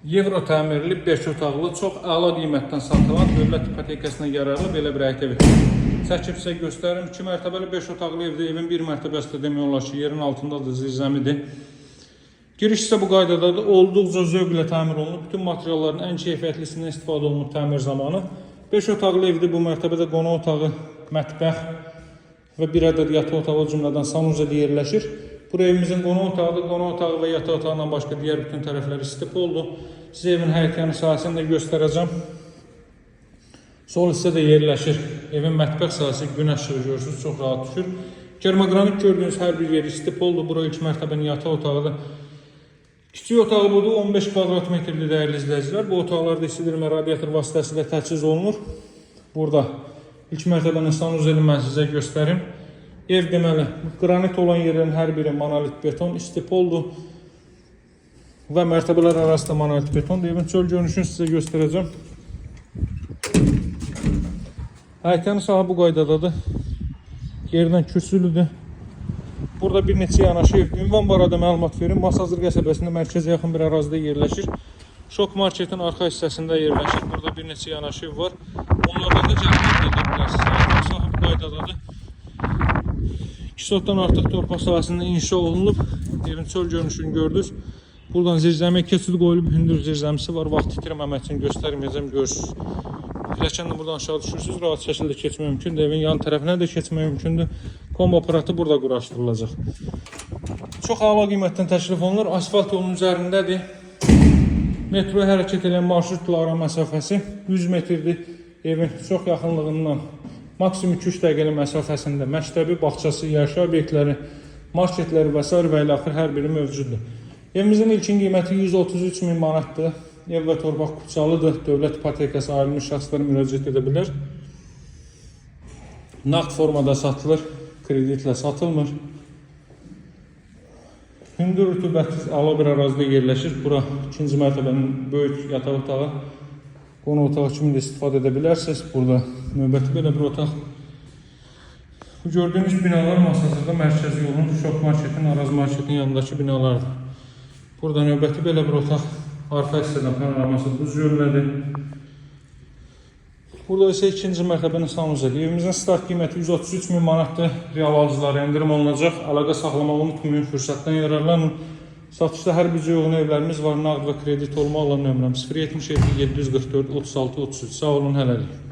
Euro təmirli 5 otaqlı çox əla qiymətdən satılan dövlət ipotekasına yararlı belə bir həyət evi. Çəkib sizə göstərim. 2 mərtəbəli 5 otaqlı evdə evin bir mərtəbəsi də demək olar ki, yerin altındadır, zirzəmidir. Giriş isə bu qaydadadır. Olduqca zövqlə təmir olunub. Bütün materialların ən keyfiyyətlisindən istifadə olunub təmir zamanı. 5 otaqlı evdə bu mərtəbədə qonaq otağı, mətbəx və bir ədəd yataq otağı cümlədən sanuzel yerləşir. Bura evimizin qonaq otağıdır. Qonaq otağı və yataq otağından başqa digər bütün tərəfləri istip oldu. Sizə evin həyətyanı sahəsini də göstərəcəm. Sol hissədə yerləşir. Evin mətbəx sahəsi günəş işığı görürsünüz, çox rahat düşür. Kermogranit gördüyünüz hər bir yeri istip oldu. Bura ilk mərtəbənin yataq otağıdır. Kiçik otağı budur, 15 kvadrat metrli dəyərli izləyicilər. Bu otaqlarda istidirmə radiator vasitəsilə təchiz olunur. Burada ilk mərtəbənin sanuzeli mən sizə göstərim. Ev deməli, qranit olan yerlərin hər biri monolit beton istip oldu. Və mərtəbələr arasında monolit betondur. Evin çöl görünüşünü sizə göstərəcəm. Həyətyanı sahə bu qaydadadır. Yerdən kürsülüdür. Burada bir neçə yanaşı ev. Ünvan barədə məlumat verim. Masazır qəsəbəsində mərkəzə yaxın bir ərazidə yerləşir. Şok marketin arxa hissəsində yerləşir. Burada bir neçə yanaşı ev var. Onlardan da cəhət edə bilərsiniz. Həyətyanı sahə bu qaydadadır. 2 sotdan artıq torpaq sahəsində inşa olunub. Evin çöl görünüşünü gördünüz. Buradan zirzəmiyə keçid qoyulub, hündür zirzəmisi var. Vaxt itirməmək üçün göstərməyəcəm, görürsünüz. Pilləkənlə buradan aşağı düşürsünüz, rahat şəkildə keçmək mümkündür. Evin yan tərəfinə də keçmək mümkündür. Kombo aparatı burada quraşdırılacaq. Çox əla qiymətdən təklif olunur. Asfalt yolunun üzərindədir. Metroya hərəkət edən marşrutla ara məsafəsi 100 metrdir. Evin çox yaxınlığından maksimum 2-3 dəqiqəlik məsafəsində məktəbi, bağçası, yaşayış obyektləri, marketləri və s. və ilə axır hər biri mövcuddur. Evimizin ilkin qiyməti 133 min manatdır. Ev və torpaq kupçalıdır. Dövlət ipotekası ayrılmış şəxslər müraciət edə bilər. Nağd formada satılır, kreditlə satılmır. Hündür rütubətsiz əla bir ərazidə yerləşir. Bura 2-ci mərtəbənin böyük yataq otağı, qonaq otağı kimi də istifadə edə bilərsiniz. Burada növbəti belə bir otaq. Bu gördüyünüz binalar Masazırda mərkəzi yolun Şok marketin, Araz marketin yanındakı binalardır. Burada növbəti belə bir otaq. Arxa hissədən panoraması düz yönlədir. Burada isə 2-ci mərtəbənin sanuzeli. Evimizin start qiyməti 133 min manatdır. Real alıcılara endirim olunacaq. Əlaqə saxlamağı unutmayın, fürsətdən yararlanın. Satışda hər bircə uyğun evlərimiz var. Nağd və kredit olma alan nömrəm 077 744 36 33. Sağ olun, hələlik.